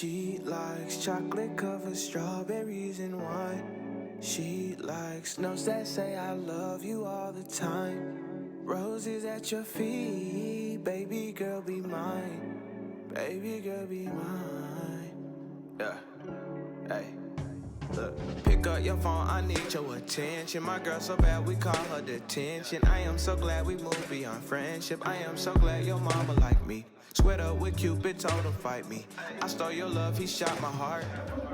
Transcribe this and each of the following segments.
She likes chocolate covered strawberries and wine. She likes notes that say I love you all the time. Roses at your feet, baby girl be mine. Baby girl be mine. Yeah, hey. Look, pick up your phone, I need your attention. My girl so bad we call her detention. I am so glad we moved beyond friendship. I am so glad your mama like me. Squared up with Cupid, told him fight me. I stole your love, he shot my heart.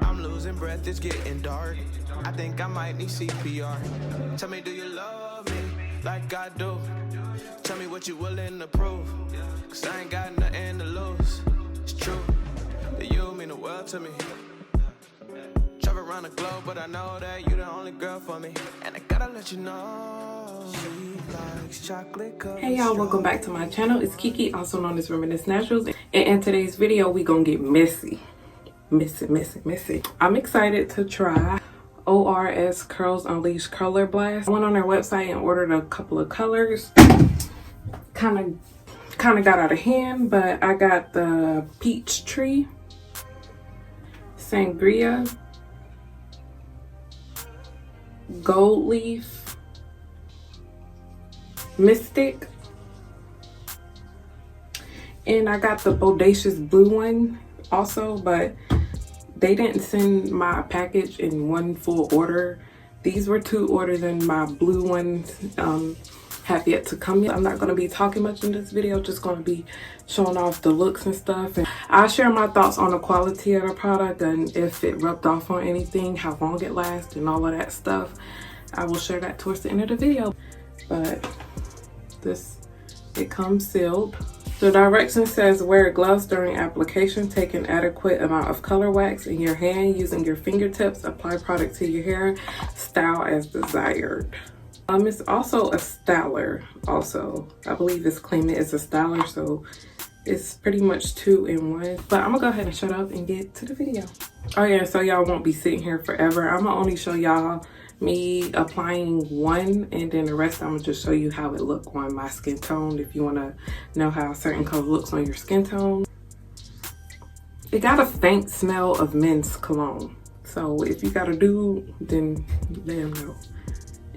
I'm losing breath, it's getting dark. I think I might need CPR. Tell me, do you love me like I do? Tell me what you willing to prove, cause I ain't got nothing to lose. It's true that you mean the world to me. Travel around the globe, but I know that you're the only girl for me. And I gotta let you know, she likes chocolate covered. Hey y'all, welcome back to my channel. It's Kiki, also known as Reminisce Naturals. And in today's video, we gonna get messy. Messy. I'm excited to try ORS Curls Unleashed Color Blast. I went on their website and ordered a couple of colors. Kind of got out of hand, but I got the Peach Tree, Sangria, Gold Leaf, Mystic, and I got the Bodacious Blue one also, but they didn't send my package in one full order. These were 2 orders and my blue ones have yet to come yet. I'm not going to be talking much in this video, just going to be showing off the looks and stuff. And I'll share my thoughts on the quality of the product and if it rubbed off on anything, how long it lasts and all of that stuff. I will share that towards the end of the video. But it comes sealed. The direction says wear gloves during application. Take an adequate amount of color wax in your hand using your fingertips. Apply product to your hair. Style as desired. It's also a styler. Also, I believe it's claiming it's a styler, so it's pretty much 2 in 1. But I'm gonna go ahead and shut up and get to the video. Oh yeah, so y'all won't be sitting here forever. I'm gonna only show y'all me applying one, and then the rest I'm gonna just show you how it look on my skin tone if you want to know how a certain color looks on your skin tone. It got a faint smell of men's cologne, so if you got a dude, then let him know.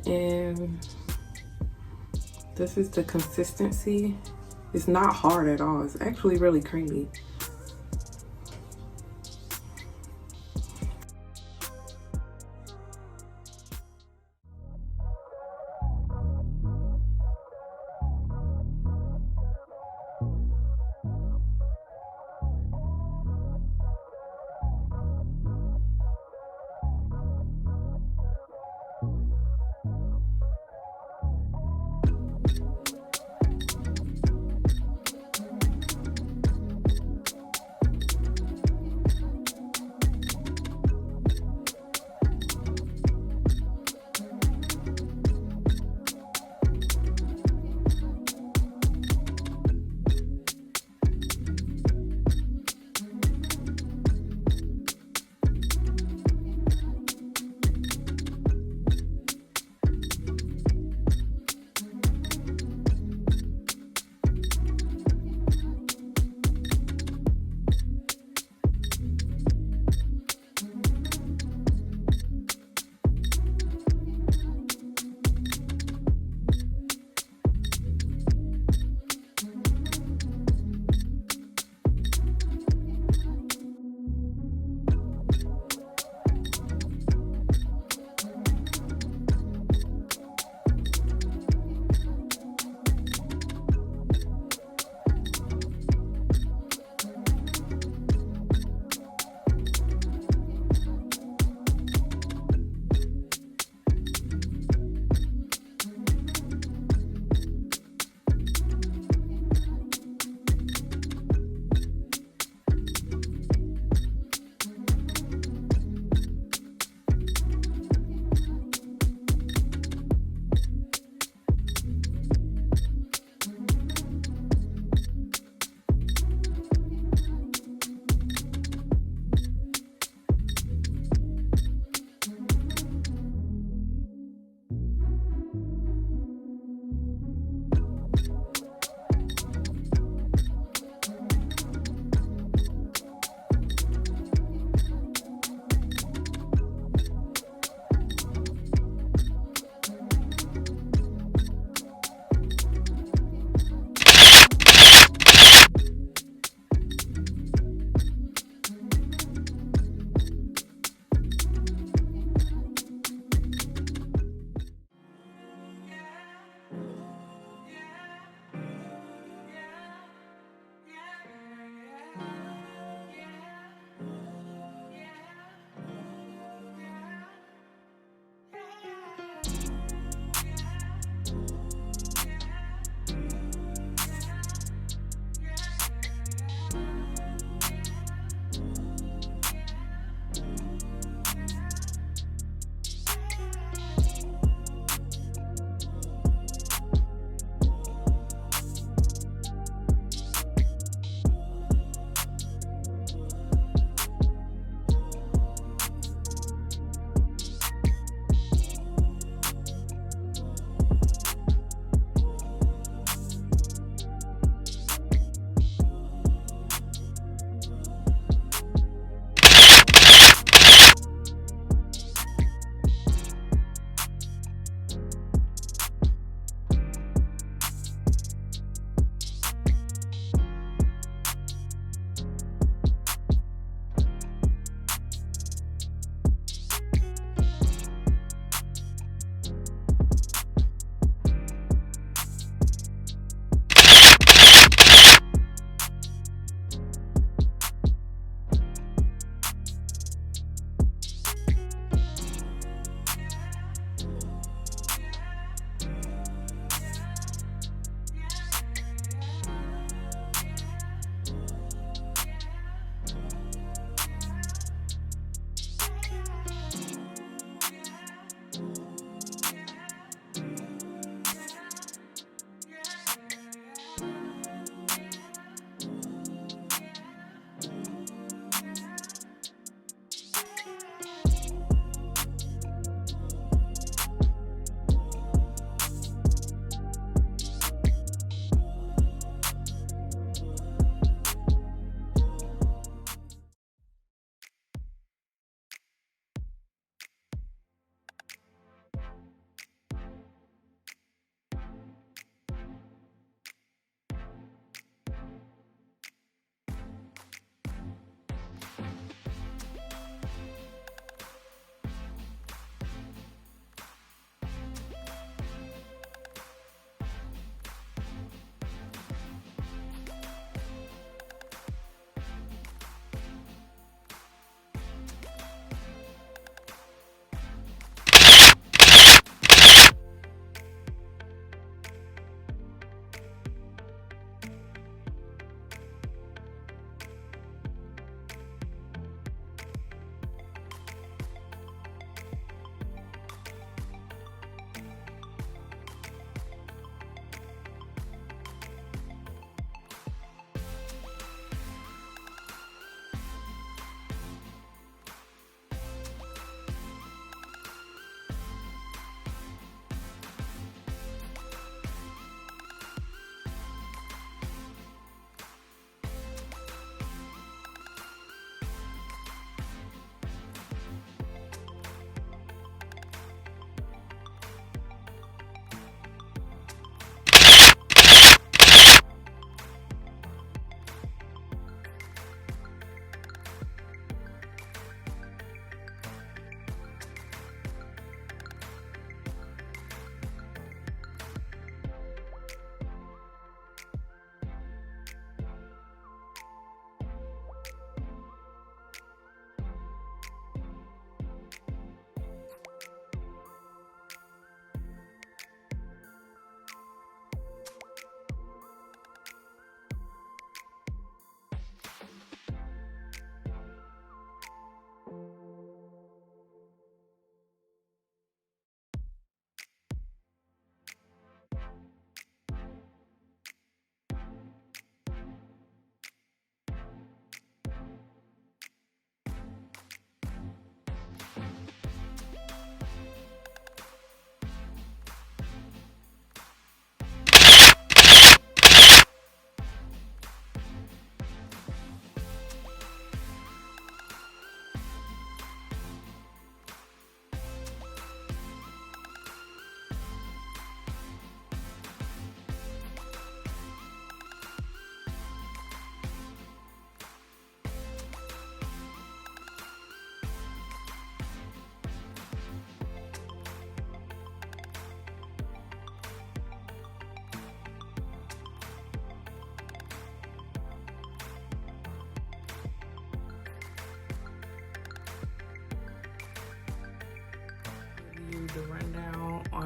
And this is the consistency. It's not hard at all. It's actually really creamy.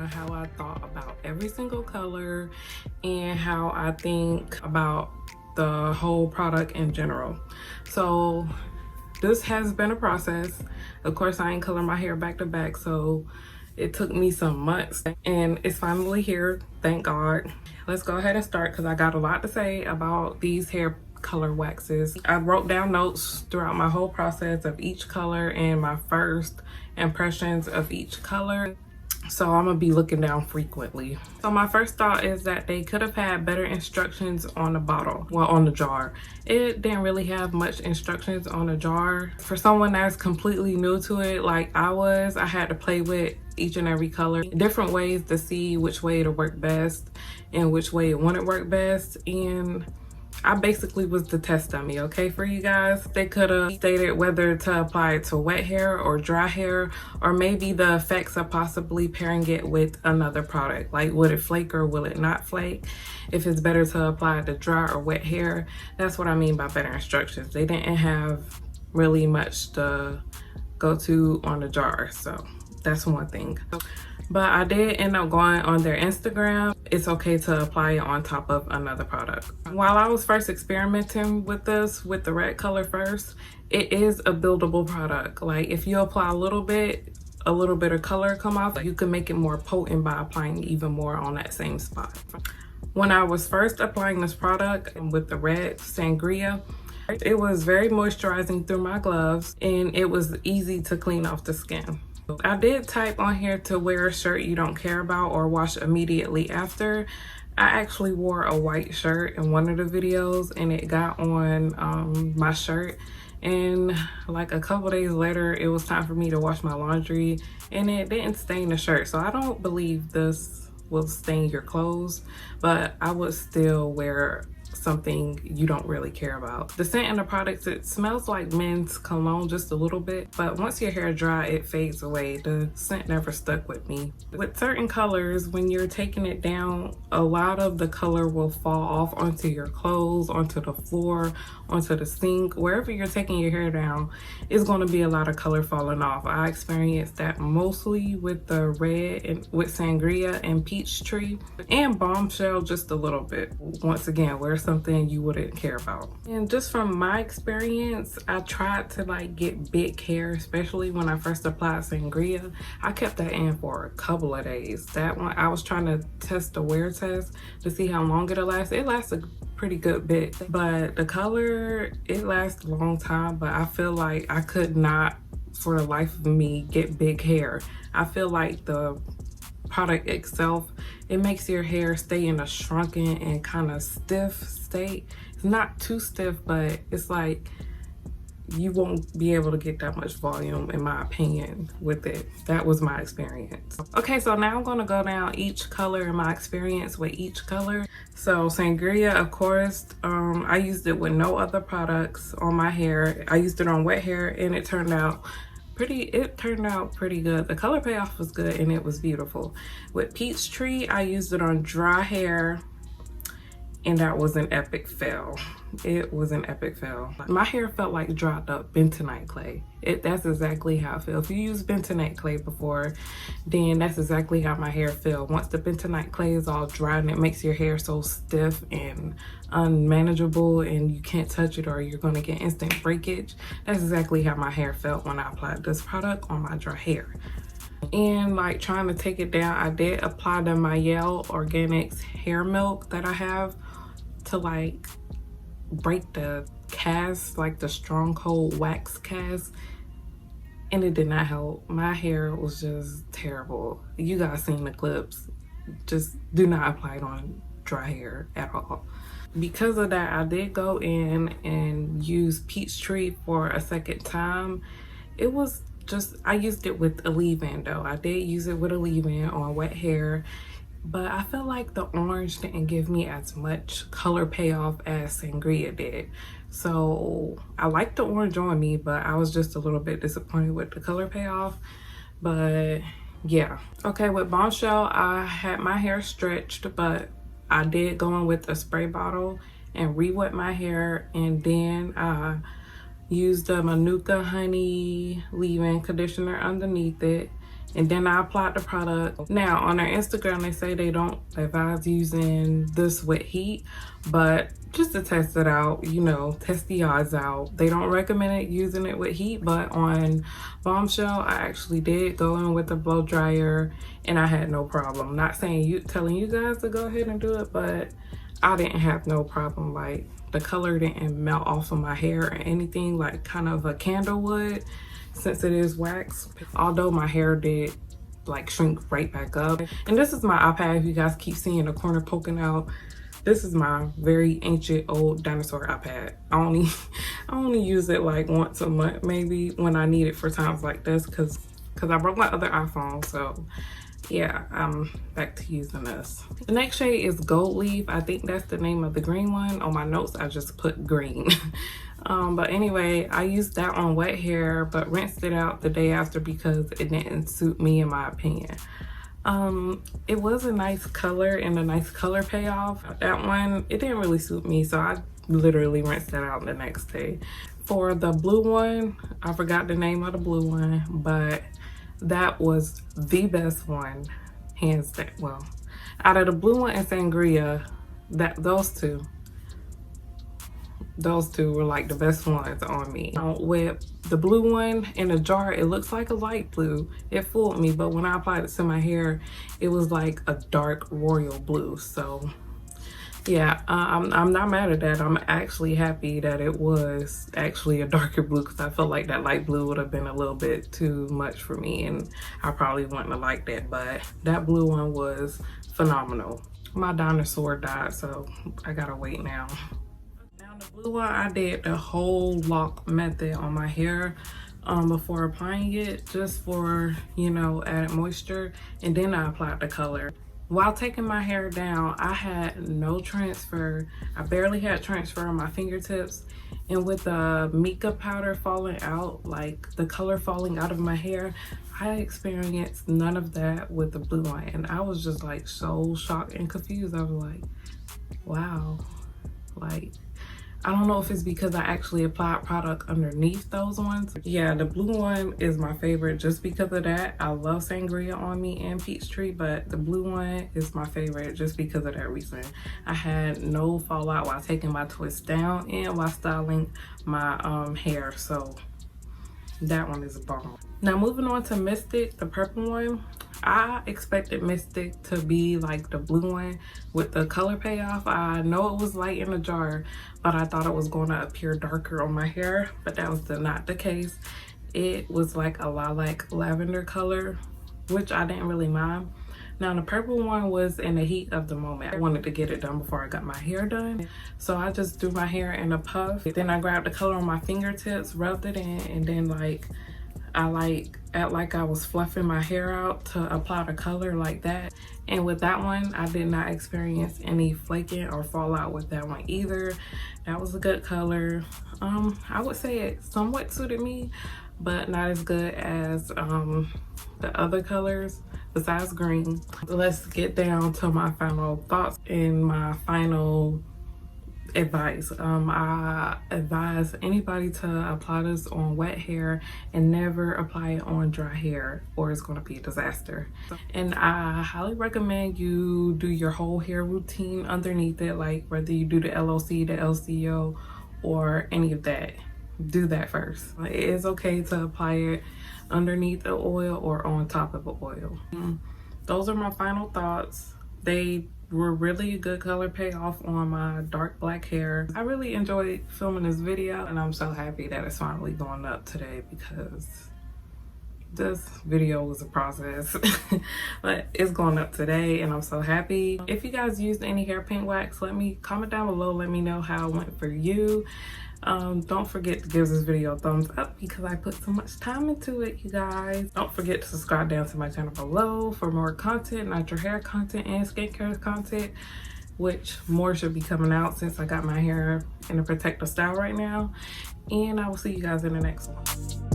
on how I thought about every single color and how I think about the whole product in general. So this has been a process. Of course, I ain't color my hair back to back, so it took me some months and it's finally here, thank God. Let's go ahead and start because I got a lot to say about these hair color waxes. I wrote down notes throughout my whole process of each color and my first impressions of each color. So I'm gonna be looking down frequently. So my first thought is that they could have had better instructions on the bottle, well, on the jar. It didn't really have much instructions on the jar. For someone that's completely new to it, like I had to play with each and every color, different ways to see which way to work best and which way it wouldn't work best. And I basically was the test dummy, okay, for you guys. They could have stated whether to apply it to wet hair or dry hair, or maybe the effects of possibly pairing it with another product. Like, would it flake or will it not flake? If it's better to apply it to dry or wet hair. That's what I mean by better instructions. They didn't have really much to go to on the jar, so that's one thing. But I did end up going on their Instagram. It's okay to apply it on top of another product. While I was first experimenting with this, with the red color first, it is a buildable product. Like, if you apply a little bit of color come off, you can make it more potent by applying even more on that same spot. When I was first applying this product with the red sangria, it was very moisturizing through my gloves and it was easy to clean off the skin. I did type on here to wear a shirt you don't care about or wash immediately after. I actually wore a white shirt in one of the videos and it got on my shirt, and like a couple days later it was time for me to wash my laundry and it didn't stain the shirt. So I don't believe this will stain your clothes, but I would still wear something you don't really care about. The scent in the products, it smells like men's cologne just a little bit, but once your hair dry it fades away. The scent never stuck with me. With certain colors, when you're taking it down, a lot of the color will fall off onto your clothes, onto the floor, onto the sink. Wherever you're taking your hair down, it's going to be a lot of color falling off. I experienced that mostly with the red and with sangria and peachtree, and bombshell just a little bit. Once again, wear something you wouldn't care about. And just from my experience, I tried to like get big hair, especially when I first applied sangria. I kept that in for a couple of days. That one, I was trying to test the wear test to see how long it'll last. It lasted a pretty good bit, but the color, it lasts a long time, but I feel like I could not for the life of me get big hair. I feel like the product itself, it makes your hair stay in a shrunken and kind of stiff state. It's not too stiff, but it's like you won't be able to get that much volume, in my opinion, with it. That was my experience. Okay, so now I'm going to go down each color and my experience with each color. So sangria, of course, I used it with no other products on my hair. I used it on wet hair and it turned out pretty good. The color payoff was good and it was beautiful. With peachtree, I used it on dry hair and that was an epic fail. It was an epic fail. My hair felt like dropped up bentonite clay. That's exactly how I feel. If you use bentonite clay before, then that's exactly how my hair feel. Once the bentonite clay is all dry and it makes your hair so stiff and unmanageable and you can't touch it or you're gonna get instant breakage, that's exactly how my hair felt when I applied this product on my dry hair. And like trying to take it down, I did apply the Mayel Organics hair milk that I have to like break the cast, like the strong cold wax cast, and it did not help. My hair was just terrible. You guys seen the clips. Just do not apply it on dry hair at all. Because of that, I did go in and use peachtree for a second time. It was just, I used it with a leave-in though. I did use it with a leave-in on wet hair, but I feel like the orange didn't give me as much color payoff as sangria did. So I liked the orange on me, but I was just a little bit disappointed with the color payoff. But yeah. Okay, with bombshell, I had my hair stretched, but I did go in with a spray bottle and re-wet my hair, and then I used the Manuka honey leave-in conditioner underneath it, and then I applied the product. Now on their Instagram, they say they don't advise using this with heat, but just to test it out, you know, test the odds out. They don't recommend it using it with heat, but on Bombshell, I actually did go in with a blow dryer and I had no problem. Not saying telling you guys to go ahead and do it, but I didn't have no problem. Like, the color didn't melt off of my hair or anything, like kind of a candle would, since it is wax. Although my hair did like shrink right back up. And this is my iPad. If you guys keep seeing the corner poking out, this is my very ancient old dinosaur iPad. I only use it like once a month maybe, when I need it for times like this, because I broke my other iPhone. So yeah, I'm back to using this. The next shade is Gold Leaf. I think that's the name of the green one. On my notes, I just put green. But anyway, I used that on wet hair, but rinsed it out the day after because it didn't suit me, in my opinion. It was a nice color and a nice color payoff. That one, it didn't really suit me, so I literally rinsed that out the next day. For the blue one, I forgot the name of the blue one, but that was the best one, hands down. Well, out of the blue one and Sangria, those two were like the best ones on me. With the blue one in a jar, it looks like a light blue. It fooled me, but when I applied it to my hair, it was like a dark royal blue. So yeah, I'm not mad at that. I'm actually happy that it was actually a darker blue, because I felt like that light blue would have been a little bit too much for me and I probably wouldn't have liked it, but that blue one was phenomenal. My dinosaur died, so I gotta wait now. Now the blue one, I did the whole lock method on my hair before applying it, just for, you know, added moisture, and then I applied the color. While taking my hair down, I had no transfer. I barely had transfer on my fingertips. And with the mica powder falling out, like the color falling out of my hair, I experienced none of that with the blue one. And I was just like so shocked and confused. I was like, wow. Like, I don't know if it's because I actually applied product underneath those ones. Yeah, the blue one is my favorite just because of that. I love Sangria on me and Peachtree, but the blue one is my favorite just because of that reason. I had no fallout while taking my twist down and while styling my hair, so that one is a bomb. Now moving on to Mystic, the purple one. I expected Mystic to be like the blue one with the color payoff. I know it was light in the jar, but I thought it was going to appear darker on my hair, but that was not the case. It was like a lilac lavender color, which I didn't really mind. Now the purple one was in the heat of the moment. I wanted to get it done before I got my hair done, so I just threw my hair in a puff. Then I grabbed the color on my fingertips, rubbed it in, and then I act like I was fluffing my hair out to apply the color like that. And with that one, I did not experience any flaking or fallout with that one either. That was a good color. I would say it somewhat suited me, but not as good as the other colors besides green. Let's get down to my final thoughts and my final advice. I advise anybody to apply this on wet hair and never apply it on dry hair, or it's going to be a disaster. And I highly recommend you do your whole hair routine underneath it, like whether you do the LOC, the LCO, or any of that. Do that first. It is okay to apply it underneath the oil or on top of the oil. Those are my final thoughts. They were really a good color payoff on my dark black hair. I really enjoyed filming this video, and I'm so happy that it's finally going up today, because this video was a process. But it's going up today and I'm so happy. If you guys used any hair paint wax, comment down below, let me know how it went for you. Don't forget to give this video a thumbs up because I put so much time into it, you guys. Don't forget to subscribe down to my channel below for more content, natural hair content and skincare content, which more should be coming out since I got my hair in a protective style right now. And I will see you guys in the next one.